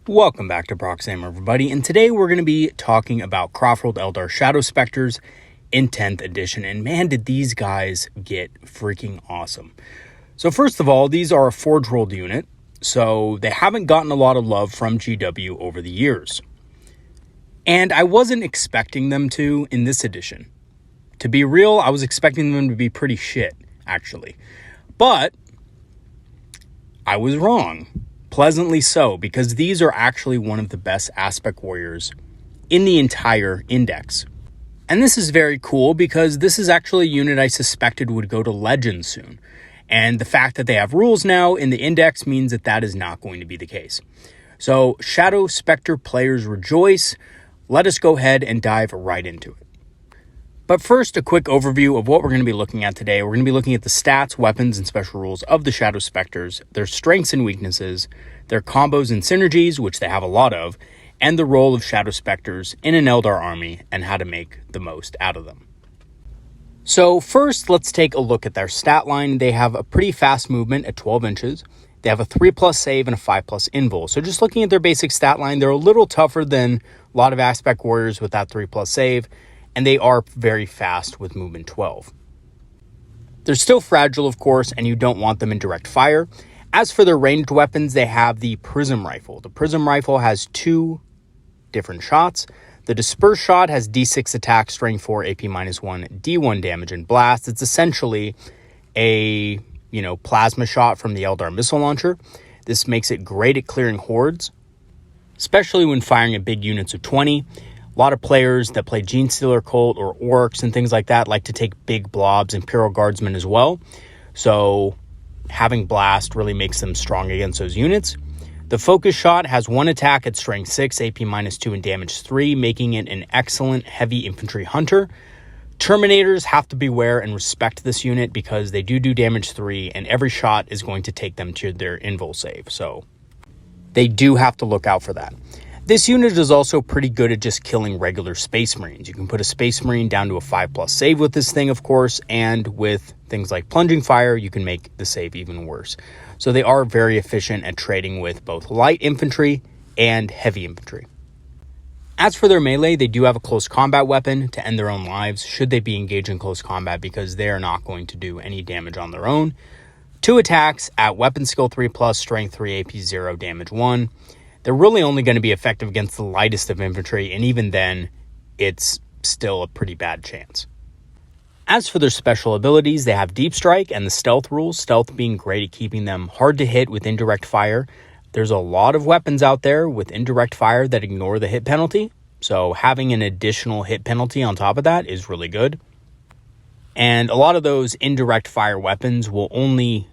Welcome back to Proxy, everybody, and today we're going to be talking about Craftworld Eldar Shadow Spectres in 10th edition, and man, did these guys get freaking awesome. So first of all, these are a Forge World unit, so they haven't gotten a lot of love from GW over the years. And I wasn't expecting them to in this edition. To be real, I was expecting them to be pretty shit, actually. But I was wrong. Pleasantly so, because these are actually one of the best aspect warriors in the entire index. And this is very cool because this is actually a unit I suspected would go to Legends soon. And the fact that they have rules now in the index means that that is not going to be the case. So Shadow Spectre players rejoice. Let us go ahead and dive right into it. But first, a quick overview of what we're going to be looking at today. We're going to be looking at the stats, weapons, and special rules of the Shadow Spectres, their strengths and weaknesses, their combos and synergies, which they have a lot of, and the role of Shadow Spectres in an Eldar army and how to make the most out of them. So first, let's take a look at their stat line. They have a pretty fast movement at 12 inches. They have a 3+ save and a 5+ invul. So just looking at their basic stat line, they're a little tougher than a lot of aspect warriors with that 3+ save. And they are very fast with movement 12. They're still fragile, of course, and you don't want them in direct fire. As for their ranged weapons, they have the Prism Rifle. The Prism Rifle has 2 different shots. The Disperse shot has D6 attack, strength 4, AP -1, D1 damage, and blast. It's essentially a, plasma shot from the Eldar missile launcher. This makes it great at clearing hordes, especially when firing at big units of 20. A lot of players that play Gene Stealer Cult or Orcs and things like that like to take big blobs, Imperial Guardsmen as well. So having Blast really makes them strong against those units. The Focus Shot has 1 attack at strength 6, AP -2, and damage 3, making it an excellent heavy infantry hunter. Terminators have to beware and respect this unit because they do damage 3, and every shot is going to take them to their invul save. So they do have to look out for that. This unit is also pretty good at just killing regular Space Marines. You can put a Space Marine down to a 5+ save with this thing, of course, and with things like Plunging Fire, you can make the save even worse. So they are very efficient at trading with both light infantry and heavy infantry. As for their melee, they do have a close combat weapon to end their own lives should they be engaged in close combat because they are not going to do any damage on their own. 2 attacks at weapon skill 3+, strength 3, AP 0, damage 1. They're really only going to be effective against the lightest of infantry, and even then, it's still a pretty bad chance. As for their special abilities, they have Deep Strike and the Stealth rules, stealth being great at keeping them hard to hit with indirect fire. There's a lot of weapons out there with indirect fire that ignore the hit penalty, so having an additional hit penalty on top of that is really good. And a lot of those indirect fire weapons will only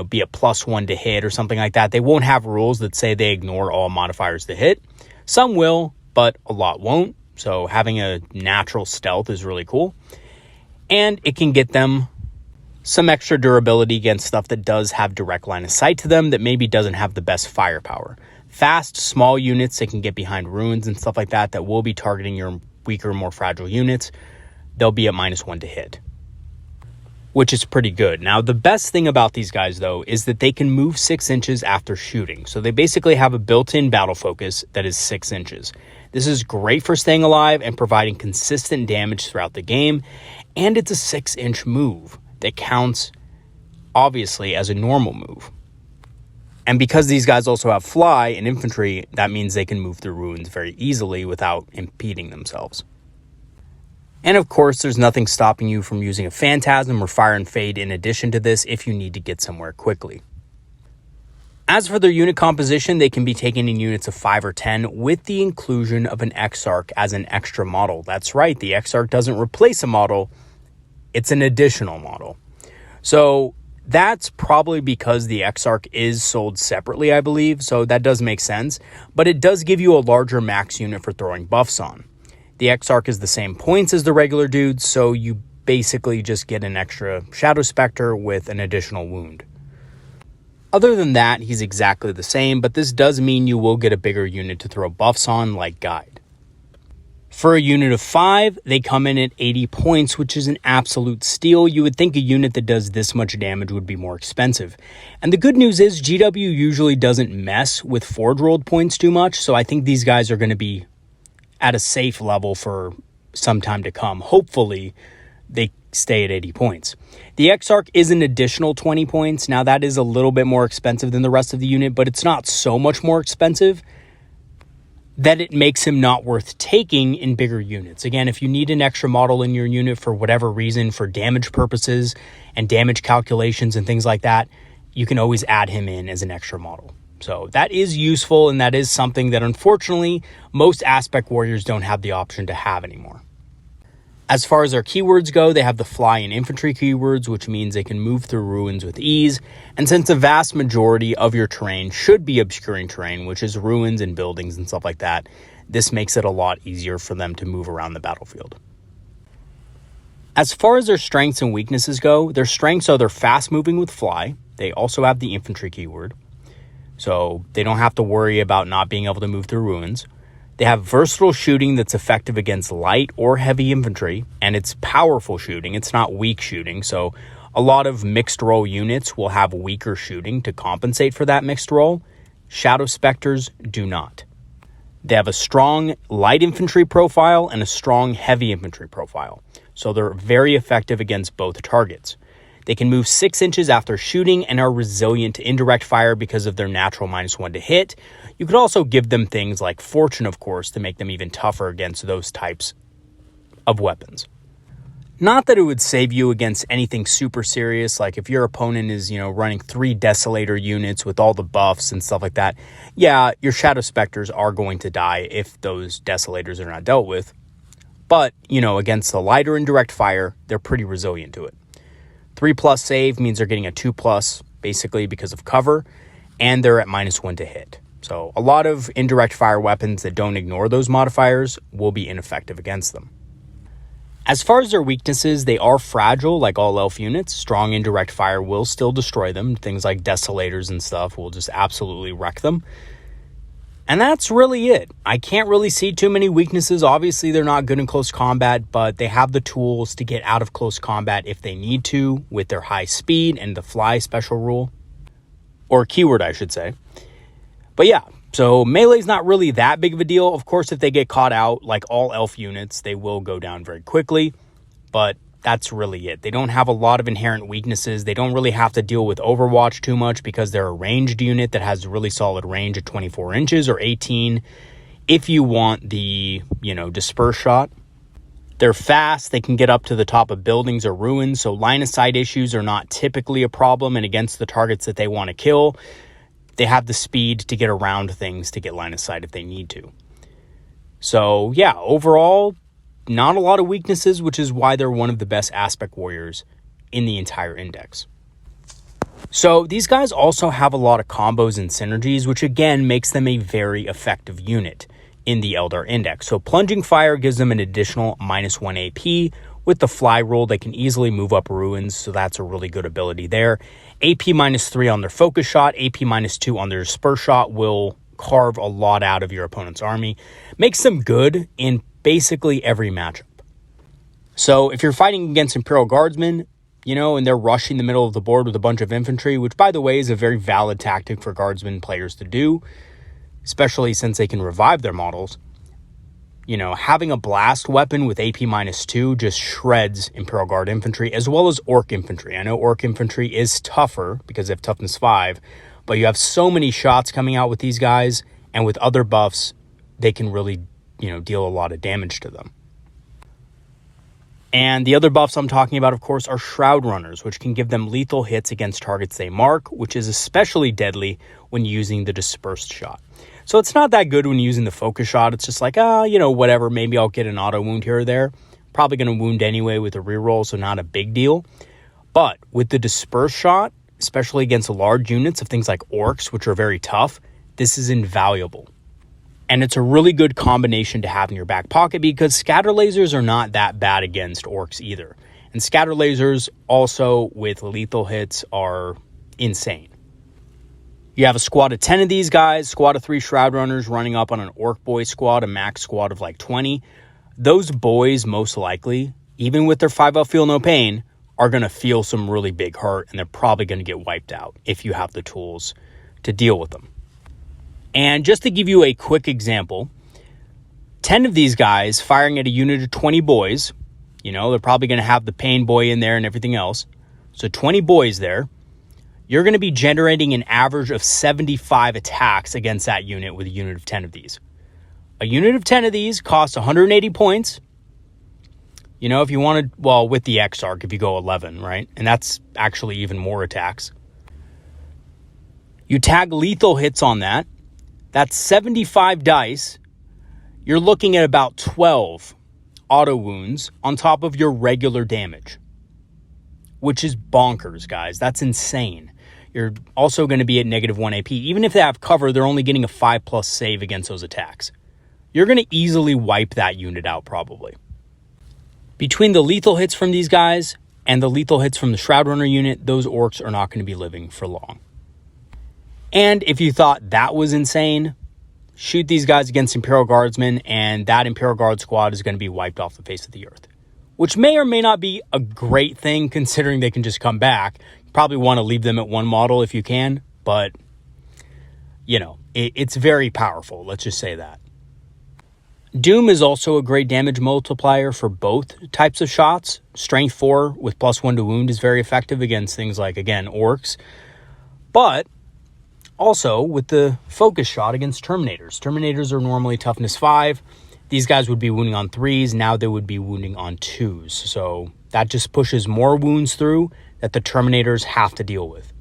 be a +1 to hit or something like that. They won't have rules that say they ignore all modifiers to hit. Some will, but a lot won't. So having a natural stealth is really cool. And it can get them some extra durability against stuff that does have direct line of sight to them that maybe doesn't have the best firepower. Fast, small units that can get behind ruins and stuff like that that will be targeting your weaker, more fragile units, they'll be at -1 to hit, which is pretty good. Now, the best thing about these guys, though, is that they can move 6 inches after shooting. So they basically have a built-in battle focus that is 6 inches. This is great for staying alive and providing consistent damage throughout the game. And it's a 6-inch move that counts, obviously, as a normal move. And because these guys also have fly and infantry, that means they can move through ruins very easily without impeding themselves. And of course, there's nothing stopping you from using a Phantasm or Fire and Fade in addition to this if you need to get somewhere quickly. As for their unit composition, they can be taken in units of 5 or 10 with the inclusion of an Exarch as an extra model. That's right, the Exarch doesn't replace a model, it's an additional model. So that's probably because the Exarch is sold separately, I believe, so that does make sense. But it does give you a larger max unit for throwing buffs on. The Exarch is the same points as the regular dudes, so you basically just get an extra Shadow Spectre with an additional wound. Other than that, he's exactly the same, but this does mean you will get a bigger unit to throw buffs on, like Guide. For a unit of 5, they come in at 80 points, which is an absolute steal. You would think a unit that does this much damage would be more expensive. And the good news is GW usually doesn't mess with Forge World points too much, so I think these guys are going to be at a safe level for some time to come. Hopefully, they stay at 80 points. The Exarch is an additional 20 points. Now, that is a little bit more expensive than the rest of the unit, but it's not so much more expensive that it makes him not worth taking in bigger units. Again, if you need an extra model in your unit for whatever reason, for damage purposes and damage calculations and things like that, you can always add him in as an extra model. So that is useful, and that is something that unfortunately most Aspect Warriors don't have the option to have anymore. As far as our keywords go, they have the fly and infantry keywords, which means they can move through ruins with ease. And since the vast majority of your terrain should be obscuring terrain, which is ruins and buildings and stuff like that, this makes it a lot easier for them to move around the battlefield. As far as their strengths and weaknesses go, their strengths are they're fast moving with fly. They also have the infantry keyword, so they don't have to worry about not being able to move through ruins. They have versatile shooting that's effective against light or heavy infantry, and it's powerful shooting. It's not weak shooting, so a lot of mixed role units will have weaker shooting to compensate for that mixed role. Shadow Spectres do not. They have a strong light infantry profile and a strong heavy infantry profile, so they're very effective against both targets. They can move 6 inches after shooting and are resilient to indirect fire because of their natural -1 to hit. You could also give them things like Fortune, of course, to make them even tougher against those types of weapons. Not that it would save you against anything super serious, like if your opponent is, running 3 Desolator units with all the buffs and stuff like that. Yeah, your Shadow Spectres are going to die if those Desolators are not dealt with. But, against the lighter indirect fire, they're pretty resilient to it. 3+ save means they're getting a 2+, basically because of cover, and they're at -1 to hit. So a lot of indirect fire weapons that don't ignore those modifiers will be ineffective against them. As far as their weaknesses, they are fragile like all elf units. Strong indirect fire will still destroy them. Things like Desolators and stuff will just absolutely wreck them. And that's really it. I can't really see too many weaknesses. Obviously, they're not good in close combat, but they have the tools to get out of close combat if they need to with their high speed and the fly special rule. Or keyword, I should say. But yeah, so melee's not really that big of a deal. Of course, if they get caught out, like all elf units, they will go down very quickly. But that's really it. They don't have a lot of inherent weaknesses. They don't really have to deal with Overwatch too much because they're a ranged unit that has really solid range at 24 inches or 18 if you want the, disperse shot. They're fast. They can get up to the top of buildings or ruins, so line of sight issues are not typically a problem, and against the targets that they want to kill, they have the speed to get around things to get line of sight if they need to. So, yeah, overall, not a lot of weaknesses, which is why they're one of the best Aspect Warriors in the entire index. So these guys also have a lot of combos and synergies, which again makes them a very effective unit in the Eldar index. So Plunging Fire gives them an additional -1 AP. With the fly roll, they can easily move up ruins, so that's a really good ability there. AP -3 on their focus shot, AP -2 on their disperse shot will carve a lot out of your opponent's army. Makes them good in basically every matchup. So if you're fighting against Imperial Guardsmen, and they're rushing the middle of the board with a bunch of infantry, which by the way is a very valid tactic for Guardsmen players to do, especially since they can revive their models, having a blast weapon with AP -2 just shreds Imperial Guard infantry as well as Orc infantry. I know Orc infantry is tougher because they have toughness 5, but you have so many shots coming out with these guys, and with other buffs, they can really deal a lot of damage to them. And the other buffs I'm talking about, of course, are Shroud Runners, which can give them lethal hits against targets they mark, which is especially deadly when using the dispersed shot. So it's not that good when using the focus shot. It's just like, whatever, maybe I'll get an auto wound here or there. Probably going to wound anyway with a reroll, so not a big deal. But with the dispersed shot, especially against large units of things like orcs, which are very tough, this is invaluable. And it's a really good combination to have in your back pocket because scatter lasers are not that bad against orcs either. And scatter lasers also with lethal hits are insane. You have a squad of 10 of these guys, squad of 3 Shroud Runners running up on an Orc Boy squad, a max squad of like 20. those boys most likely, even with their 5L feel no pain, are going to feel some really big hurt, and they're probably going to get wiped out if you have the tools to deal with them. And just to give you a quick example, 10 of these guys firing at a unit of 20 boys, they're probably going to have the pain boy in there and everything else. So 20 boys there, you're going to be generating an average of 75 attacks against that unit with a unit of 10 of these. A unit of 10 of these costs 180 points. If you wanted, with the X-Arc, if you go 11, right? And that's actually even more attacks. You tag lethal hits on that. That's 75 dice. You're looking at about 12 auto wounds on top of your regular damage, which is bonkers, guys. That's insane. You're also going to be at -1 AP. Even if they have cover, they're only getting a 5+ save against those attacks. You're going to easily wipe that unit out, probably. Between the lethal hits from these guys and the lethal hits from the Shroud Runner unit, those orcs are not going to be living for long. And if you thought that was insane, shoot these guys against Imperial Guardsmen, and that Imperial Guard squad is going to be wiped off the face of the earth. Which may or may not be a great thing, considering they can just come back. You probably want to leave them at 1 model if you can, but, it's very powerful. Let's just say that. Doom is also a great damage multiplier for both types of shots. Strength 4 with +1 to wound is very effective against things like, again, orcs. But also with the focus shot against Terminators. Terminators are normally toughness 5. These guys would be wounding on 3s. Now they would be wounding on 2s. So that just pushes more wounds through that the Terminators have to deal with.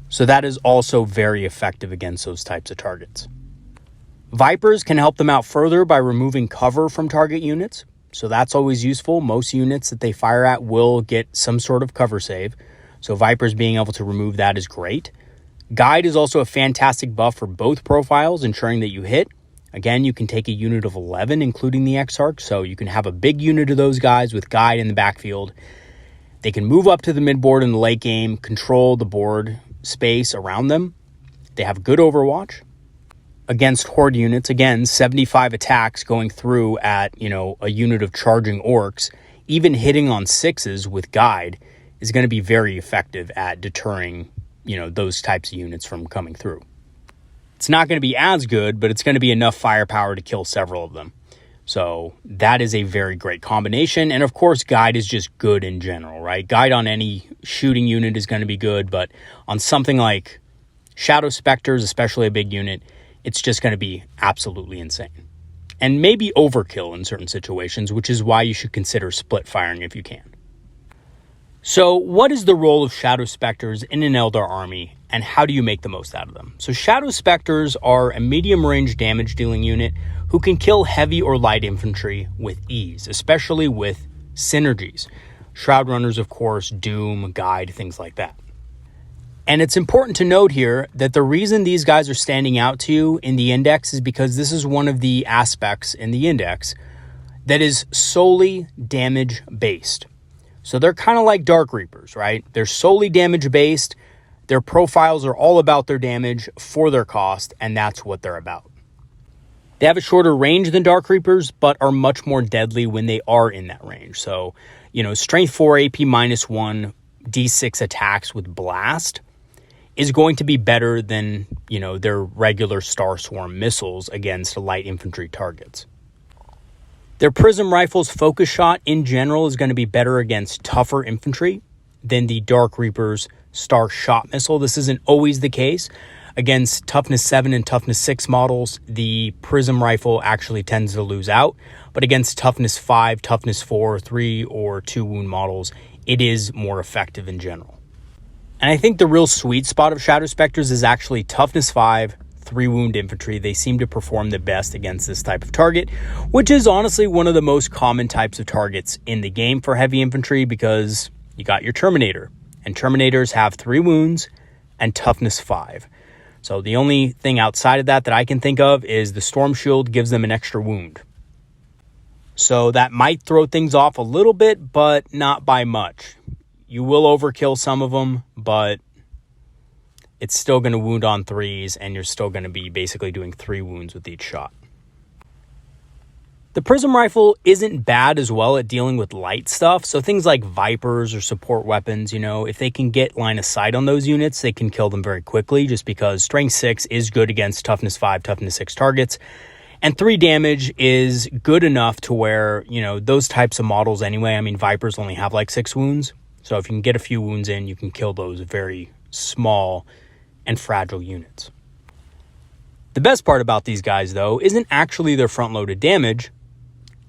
So that is also very effective against those types of targets. Vipers can help them out further by removing cover from target units. So that's always useful. Most units that they fire at will get some sort of cover save. So Vipers being able to remove that is great. Guide is also a fantastic buff for both profiles, ensuring that you hit. Again, you can take a unit of 11, including the X-Arc, so you can have a big unit of those guys with Guide in the backfield. They can move up to the mid-board in the late game, control the board space around them. They have good overwatch. Against Horde units, again, 75 attacks going through at, a unit of charging orcs, even hitting on 6s with Guide is going to be very effective at deterring, those types of units from coming through. It's not going to be as good, but it's going to be enough firepower to kill several of them. So that is a very great combination. And of course, Guide is just good in general, right? Guide on any shooting unit is going to be good, but on something like Shadow Spectres, especially a big unit, it's just going to be absolutely insane. And maybe overkill in certain situations, which is why you should consider split firing if you can. So what is the role of Shadow Spectres in an Eldar army, and how do you make the most out of them? So Shadow Spectres are a medium-range damage-dealing unit who can kill heavy or light infantry with ease, especially with synergies. Shroud Runners, of course, Doom, Guide, things like that. And it's important to note here that the reason these guys are standing out to you in the index is because this is one of the aspects in the index that is solely damage-based. So they're kind of like Dark Reapers, right? They're solely damage-based. Their profiles are all about their damage for their cost, and that's what they're about. They have a shorter range than Dark Reapers, but are much more deadly when they are in that range. So, Strength 4 AP -1, D6 attacks with Blast is going to be better than, their regular Star Swarm missiles against light infantry targets. Their Prism Rifle's focus shot in general is going to be better against tougher infantry than the Dark Reaper's Star Shot missile. This isn't always the case. Against Toughness 7 and Toughness 6 models, the Prism Rifle actually tends to lose out. But against Toughness 5, Toughness 4, 3, or 2 wound models, it is more effective in general. And I think the real sweet spot of Shadow Spectres is actually Toughness 5, 3 wound infantry. They seem to perform the best against this type of target, which is honestly one of the most common types of targets in the game for heavy infantry, because you got your Terminator, and Terminators have 3 wounds and Toughness 5. So the only thing outside of that I can think of is the Storm Shield gives them an extra wound. So that might throw things off a little bit, but not by much. You will overkill some of them, but it's still going to wound on 3s, and you're still going to be basically doing 3 wounds with each shot. The prism rifle isn't bad as well at dealing with light stuff, so things like Vipers or support weapons, if they can get line of sight on those units, they can kill them very quickly, just because strength 6 is good against toughness 5, toughness 6 targets, and 3 damage is good enough to where, those types of models anyway, Vipers only have like 6 wounds, so if you can get a few wounds in, you can kill those very small and fragile units. The best part about these guys, though, isn't actually their front-loaded damage,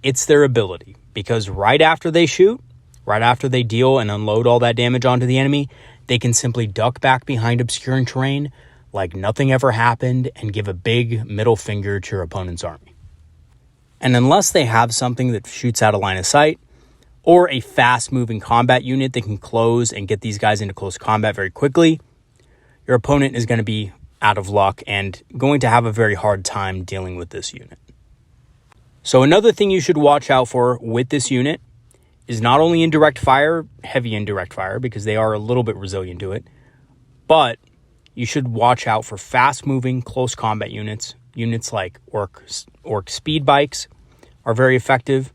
it's their ability, because right after they shoot, right after they deal and unload all that damage onto the enemy, they can simply duck back behind obscuring terrain like nothing ever happened and give a big middle finger to your opponent's army. And unless they have something that shoots out of line of sight, or a fast-moving combat unit that can close and get these guys into close combat very quickly, your opponent is going to be out of luck and going to have a very hard time dealing with this unit. So another thing you should watch out for with this unit is not only indirect fire, heavy indirect fire, because they are a little bit resilient to it, but you should watch out for fast-moving, close combat units. Units like Orc speed bikes are very effective.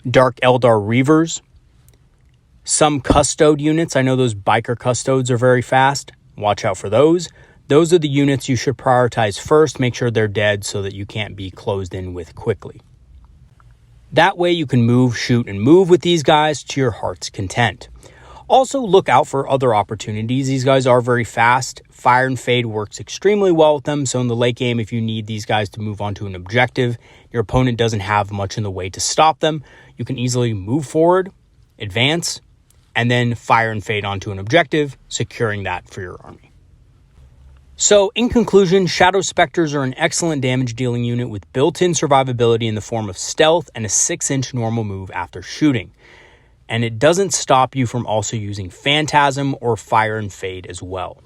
Dark Eldar Reavers. Some custode units, I know those biker custodes are very fast. Watch out for those. Those are the units you should prioritize first. Make sure they're dead so that you can't be closed in with quickly. That way you can move, shoot, and move with these guys to your heart's content. Also, look out for other opportunities. These guys are very fast. Fire and Fade works extremely well with them, so in the late game, if you need these guys to move on to an objective, your opponent doesn't have much in the way to stop them, you can easily move forward, advance, and then Fire and Fade onto an objective, securing that for your army. So, in conclusion, Shadow Spectres are an excellent damage-dealing unit with built-in survivability in the form of stealth and a 6-inch normal move after shooting. And it doesn't stop you from also using Phantasm or Fire and Fade as well.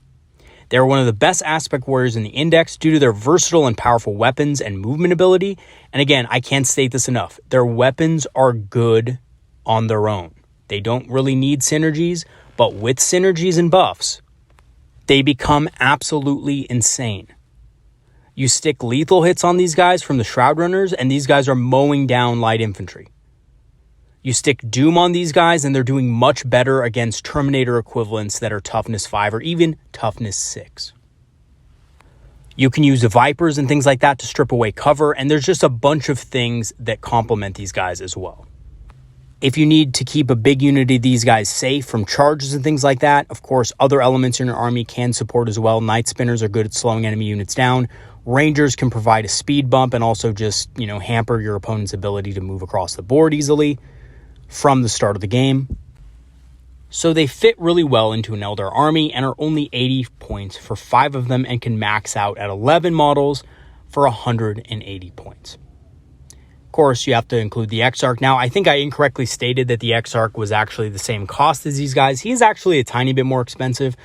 They are one of the best aspect warriors in the Index due to their versatile and powerful weapons and movement ability. And again, I can't state this enough. Their weapons are good on their own. They don't really need synergies, but with synergies and buffs, they become absolutely insane. You stick lethal hits on these guys from the Shroud Runners, and these guys are mowing down light infantry. You stick Doom on these guys, and they're doing much better against Terminator equivalents that are toughness 5 or even toughness 6. You can use the Vipers and things like that to strip away cover, and there's just a bunch of things that complement these guys as well. If you need to keep a big unit of these guys safe from charges and things like that, of course, other elements in your army can support as well. Night Spinners are good at slowing enemy units down. Rangers can provide a speed bump and also just, hamper your opponent's ability to move across the board easily from the start of the game. So they fit really well into an Eldar army and are only 80 points for 5 of them and can max out at 11 models for 180 points. Of course, you have to include the Exarch. Now, I think I incorrectly stated that the Exarch was actually the same cost as these guys. He is actually a tiny bit more expensive,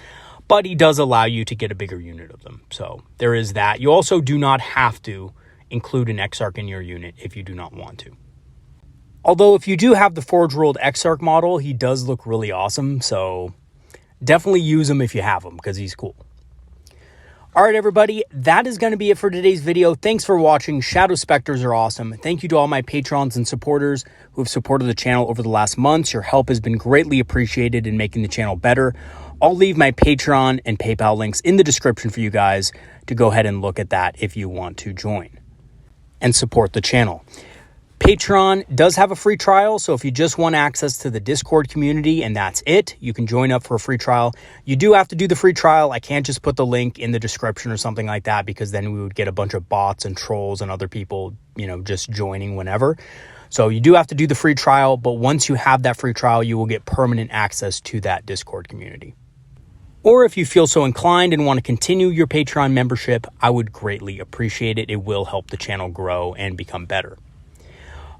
but he does allow you to get a bigger unit of them. So there is that. You also do not have to include an Exarch in your unit if you do not want to. Although if you do have the Forge World Exarch model, he does look really awesome. So definitely use him if you have him because he's cool. All right, everybody, that is going to be it for today's video. Thanks for watching. Shadow Spectres are awesome. Thank you to all my patrons and supporters who have supported the channel over the last months. Your help has been greatly appreciated in making the channel better. I'll leave my Patreon and PayPal links in the description for you guys to go ahead and look at that if you want to join and support the channel. Patreon does have a free trial, so if you just want access to the Discord community and that's it, you can join up for a free trial. You do have to do the free trial. I can't just put the link in the description or something like that because then we would get a bunch of bots and trolls and other people, just joining whenever. So you do have to do the free trial, but once you have that free trial, you will get permanent access to that Discord community. Or if you feel so inclined and want to continue your Patreon membership, I would greatly appreciate it. It will help the channel grow and become better.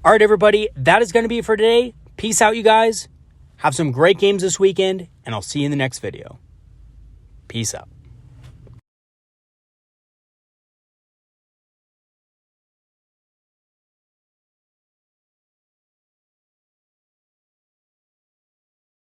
All right, everybody, that is going to be it for today. Peace out, you guys. Have some great games this weekend, and I'll see you in the next video. Peace out.